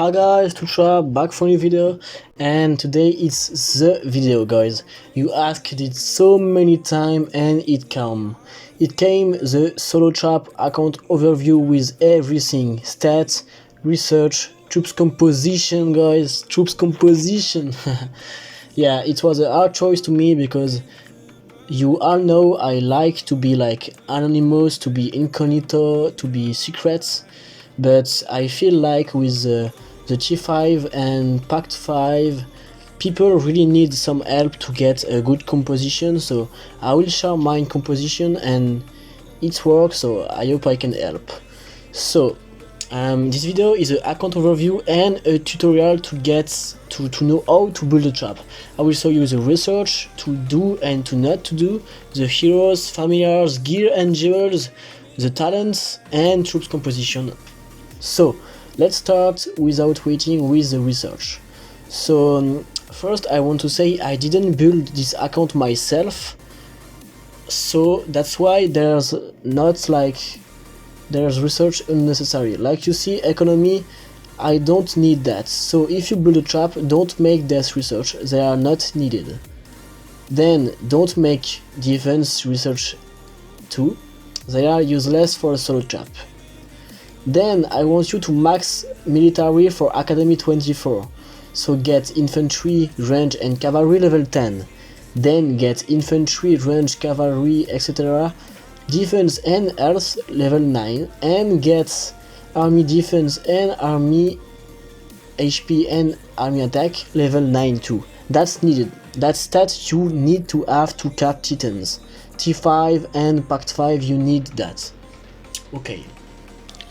Hi guys, StoooTrap back for a new video, and today it's the video, guys. You asked it so many times and it came. It came the StoooTrap account overview with everything: stats, research, troops composition, guys. Troops composition. Yeah, it was a hard choice to me because you all know I like to be like anonymous, to be incognito, to be secret, but I feel like with the G5 and Pact 5, people really need some help to get a good composition, so I will share my composition and it works, so I hope I can help. So this video is an account overview and a tutorial to get to know how to build a trap. I will show you the research to do and to not to do, the heroes, familiars, gear and jewels, the talents and troops composition. So let's start without waiting with the research. So first I want to say I didn't build this account myself, so that's why there's research unnecessary. Like you see, economy, I don't need that. So if you build a trap, don't make this research, they are not needed. Then don't make defense research too, they are useless for a solo trap. Then I want you to max military for Academy 24, so get infantry, range and cavalry level 10, then get infantry, range, cavalry, etc. defense and health level 9, and get army defense and army HP and army attack level 9 too. That's needed, that's stat you need to have to cap titans. T5 and Pact 5, you need that. Okay.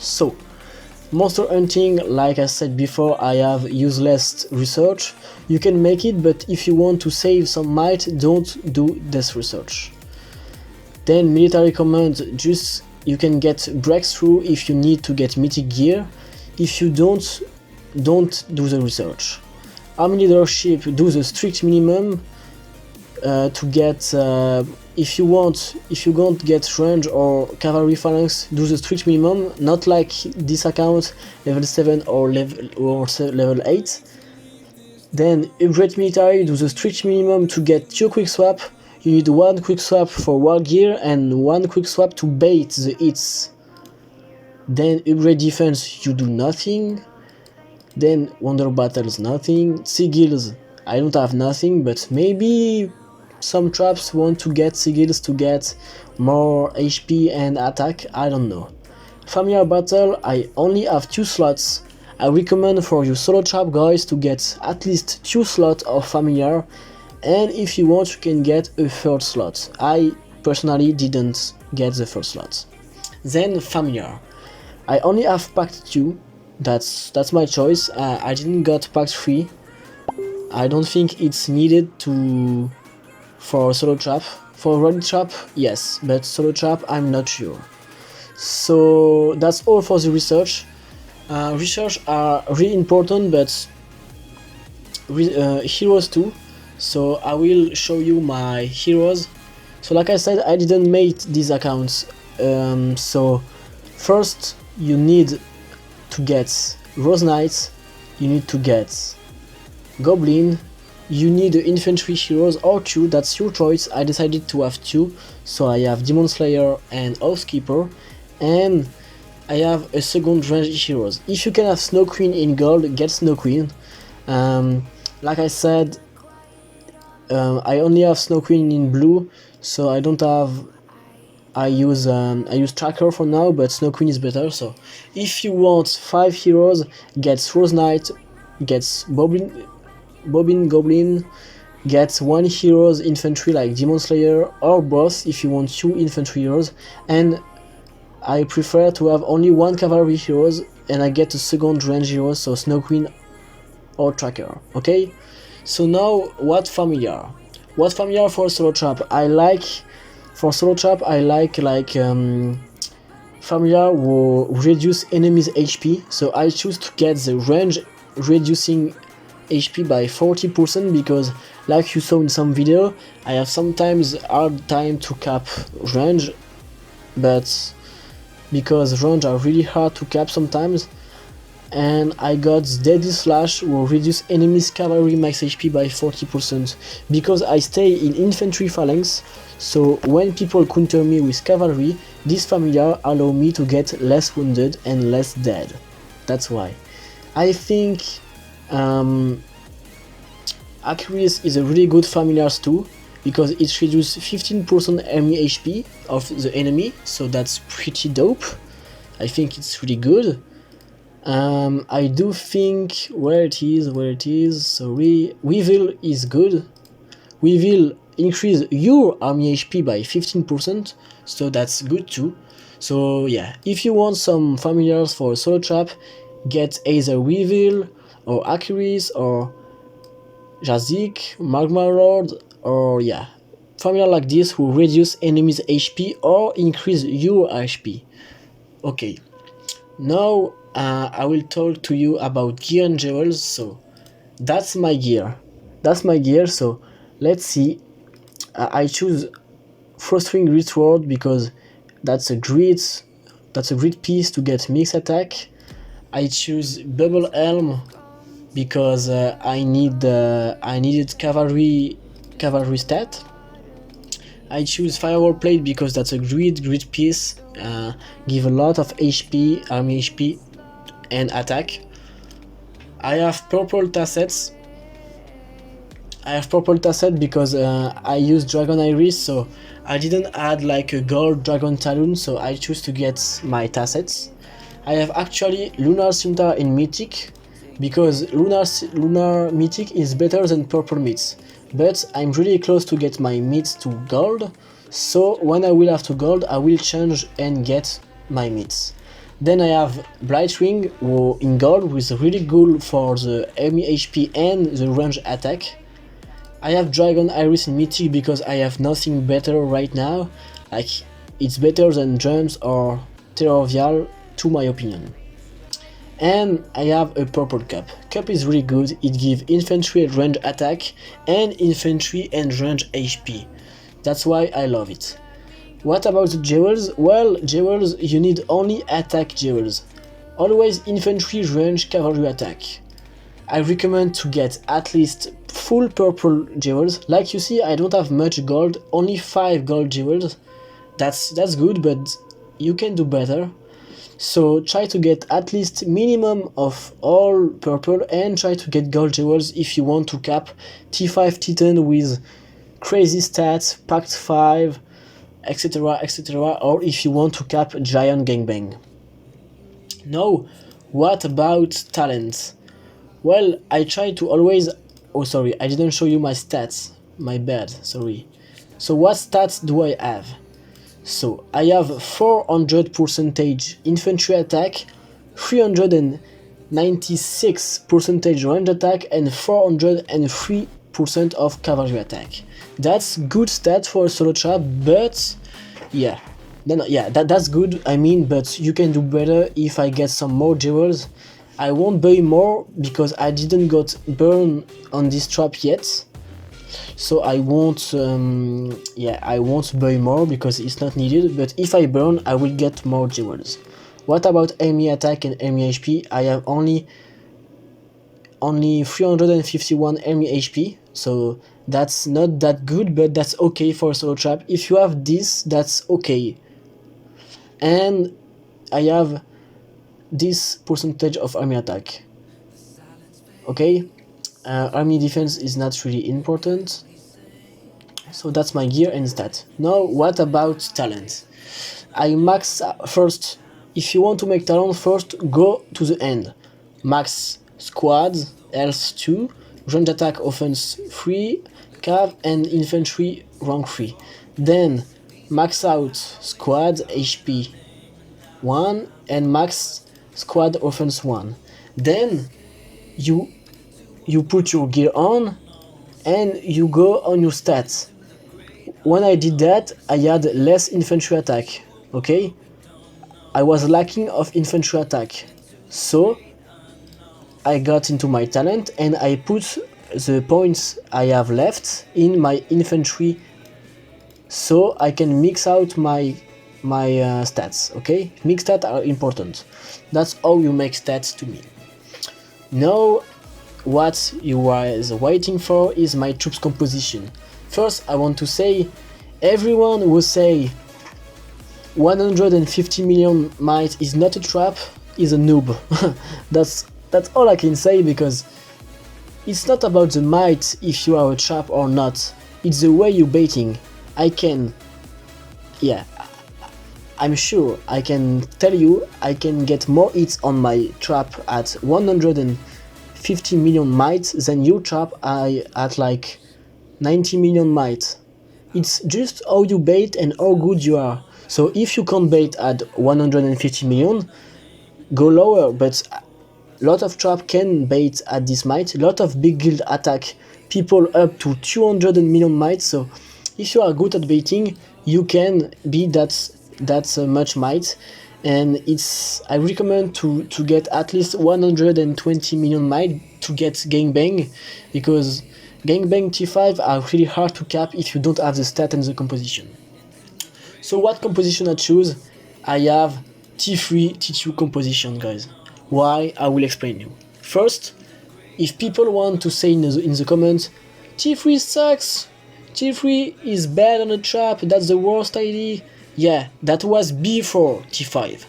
So, monster hunting, like I said before, I have useless research. You can make it, but if you want to save some might, don't do this research. Then military command, just you can get breakthrough if you need to get mythic gear. If you don't do the research. Army leadership, do the strict minimum to get if you don't get range or cavalry phalanx, do the strict minimum, not like this account level 7 or level 8. Then upgrade military, do the strict minimum to get 2 quick swap. You need 1 quick swap for war gear and 1 quick swap to bait the hits. Then upgrade defense, you do nothing. Then wonder battles, nothing. Sigils, I don't have nothing, but maybe some traps want to get sigils to get more HP and attack, I don't know. Familiar battle, I only have 2 slots. I recommend for you solo trap guys to get at least 2 slots of familiar, and if you want you can get a 3rd slot. I personally didn't get the 1st slot. Then familiar, I only have pact 2, that's my choice. I didn't got pact 3. I don't think it's needed for solo trap. For ready trap, yes, but solo trap, I'm not sure. So that's all for the research. Research are really important, but heroes too. So I will show you my heroes. So like I said, I didn't make these accounts. So first you need to get Rose Knight, you need to get Goblin, you need the infantry heroes or 2, that's your choice. I decided to have 2, so I have Demon Slayer and Housekeeper, and I have a second range heroes. If you can have Snow Queen in gold, get Snow Queen. Like I said, I only have Snow Queen in blue, so I don't have. I use Tracker for now, but Snow Queen is better. So if you want 5 heroes, get Rose Knight, get Bobbin Goblin, get 1 heroes infantry like Demon Slayer, or both if you want 2 infantry heroes, and I prefer to have only 1 cavalry heroes, and I get a second range hero, so Snow Queen or Tracker. Okay, so now what familiar for solo trap? For solo trap I like familiar will reduce enemies HP, so I choose to get the range reducing HP by 40%, because like you saw in some video, I have sometimes hard time to cap range, but because range are really hard to cap sometimes, and I got Deadly Slash, will reduce enemies cavalry max HP by 40%, because I stay in infantry phalanx, so when people counter me with cavalry, this familiar allow me to get less wounded and less dead. That's why. I think Accuracy is a really good familiar too, because it reduces 15% enemy HP of the enemy, so that's pretty dope. I think it's really good. I do think where it is. Sorry, Weevil is good. Weevil increase your army HP by 15%, so that's good too. So yeah, if you want some familiars for StoooTrap, get either Weevil or Acuris or Jazik, Magma Lord, or yeah, familiar like this who reduce enemies HP or increase your HP. Okay, now I will talk to you about gear and jewels. So that's my gear. So let's see. I choose Frostwing Grid Sword because that's a great piece to get mixed attack. I choose Bubble Helm because I needed cavalry stat. I choose Firewall Plate because that's a great piece, give a lot of HP, army HP and attack. I have Purple Tassets. Because I use Dragon Iris, so I didn't add like a gold Dragon Talon, so I choose to get my Tassets. I have actually Lunar Scimitar in Mythic, because Lunar Mythic is better than Purple Meats, but I'm really close to get my meats to gold, so when I will have to gold, I will change and get my meats. Then I have Blightwing in gold, with really good for the enemy HP and the range attack. I have Dragon Iris in Mythic because I have nothing better right now, like it's better than Drums or Terrovial to my opinion. And I have a Purple Cup. Cup is really good, it gives infantry and range attack and infantry and range HP. That's why I love it. What about the jewels? Well, jewels, you need only attack jewels. Always infantry, range, cavalry attack. I recommend to get at least full purple jewels. Like you see, I don't have much gold, only 5 gold jewels. That's good, but you can do better. So try to get at least minimum of all purple and try to get gold jewels if you want to cap T5 Titan with crazy stats, Pact 5, etc, or if you want to cap Giant Gangbang. Now, what about talents? Well, I try to always... Oh, sorry, I didn't show you my stats. My bad, sorry. So what stats do I have? So, I have 400% infantry attack, 396% range attack, and 403% of cavalry attack. That's good stat for StoooTrap, but yeah. That's good, I mean, but you can do better if I get some more jewels. I won't buy more because I didn't got burn on this trap yet, so I won't buy more because it's not needed, but if I burn I will get more jewels. What about enemy attack and enemy HP? I have only 351 enemy HP, so that's not that good, but that's okay for StoooTrap. If you have this, that's okay. And I have this percentage of army attack. Okay, army defense is not really important, so that's my gear and stat. Now what about talent? I max first. If you want to make talent first, go to the end. Max squad, health 2, range attack offense 3, cav and infantry rank 3. Then max out squad HP 1 and max squad offense 1. Then you put your gear on and you go on your stats. When I did that, I had less infantry attack. Okay, I was lacking of infantry attack, so I got into my talent and I put the points I have left in my infantry, so I can mix out my stats. Okay, mixed stats are important. That's how you make stats to me. Now what you are waiting for is my troops composition. First I want to say, everyone who say 150 million might is not a trap is a noob. that's all I can say, because it's not about the might if you are a trap or not, it's the way you're baiting. I'm sure I can tell you I can get more hits on my trap at 150 million might than your trap at like 90 million might. It's just how you bait and how good you are. So if you can't bait at 150 million, go lower, but a lot of trap can bait at this might. A lot of big guild attack people up to 200 million might, so if you are good at baiting, you can be that much might. And I recommend to get at least 120 million might to get gangbang, because gangbang T5 are really hard to cap if you don't have the stat and the composition. So what composition I choose? I have T3 T2 composition, guys. Why? I will explain you. First, if people want to say in the comments, T3 sucks, T3 is bad on a trap, that's the worst idea. Yeah, that was before T5.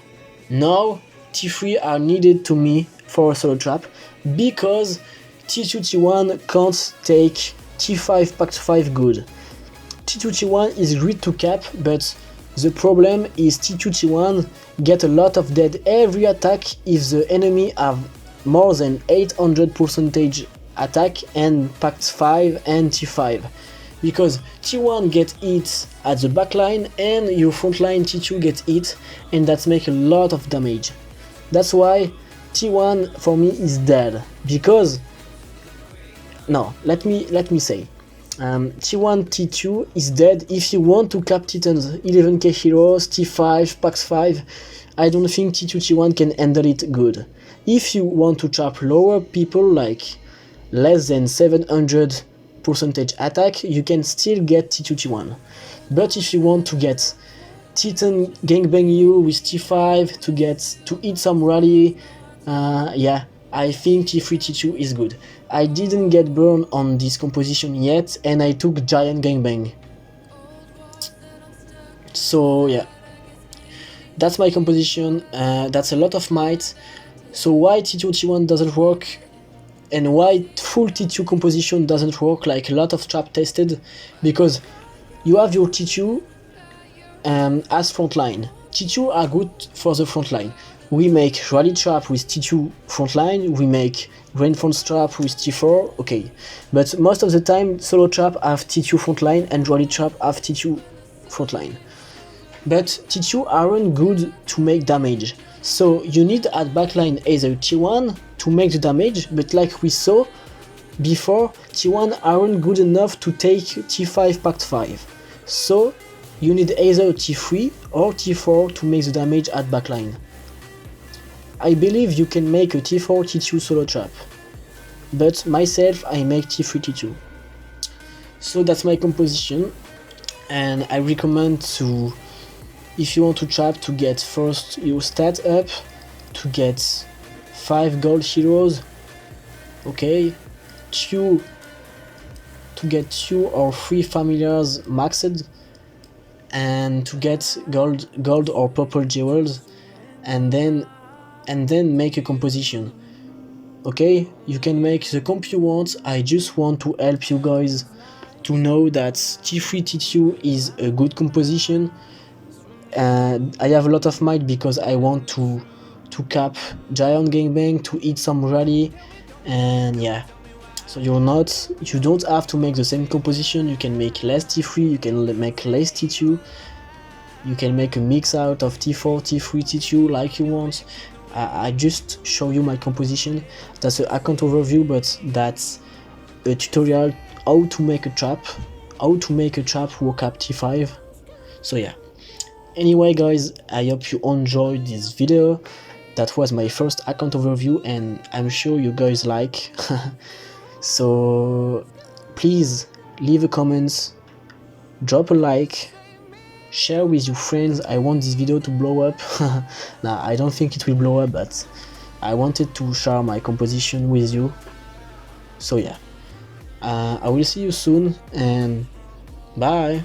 Now T3 are needed to me for a solo trap, because T2 T1 can't take T5 Pact 5 good. T2 T1 is great to cap, but the problem is T2 T1 get a lot of dead every attack if the enemy have more than 800% attack and Pact 5 and T5, because T1 get hit at the backline and your frontline T2 get hit, and that make a lot of damage. That's why T1 for me is dead, because no, let me say, T1 T2 is dead if you want to cap Titans 11k heroes, T5, Pax 5. I don't think T2 T1 can handle it good. If you want to trap lower people, like less than 700% attack, you can still get T2 T1. But if you want to get Titan gangbang you with T5 to hit some rally, yeah, I think T3 T2 is good. I didn't get burned on this composition yet, and I took giant gangbang. So yeah, that's my composition. That's a lot of might. So why T2 T1 doesn't work, and why full T2 composition doesn't work like a lot of trap tested? Because you have your T2 as frontline. T2 are good for the frontline. We make rally trap with T2 frontline, we make reinforced trap with T4, okay. But most of the time solo trap have T2 frontline and rally trap have T2 frontline. But T2 aren't good to make damage. So you need at backline either T1 to make the damage, but like we saw before, T1 aren't good enough to take T5 Pact 5. So you need either T3 or T4 to make the damage at backline. I believe you can make a T4 T2 solo trap, but myself I make T3 T2. So that's my composition, and I recommend to, if you want to trap, to get first your stat up, to get 5 gold heroes, okay, to get 2 or 3 familiars maxed, and to get gold or purple jewels, and then make a composition. Okay, you can make the comp you want. I just want to help you guys to know that T3 T2 is a good composition. And I have a lot of might because I want to cap giant gangbang, to hit some rally, and yeah. So you don't have to make the same composition. You can make less T3, you can make less T2, you can make a mix out of T4, T3, T2 like you want. I just show you my composition. That's an account overview, but that's a tutorial how to make a trap who cap T5. So yeah. Anyway guys, I hope you enjoyed this video. That was my first account overview, and I'm sure you guys like. So please leave a comment, drop a like, share with your friends. I want this video to blow up. Nah, I don't think it will blow up, but I wanted to share my composition with you. So yeah, I will see you soon, and bye.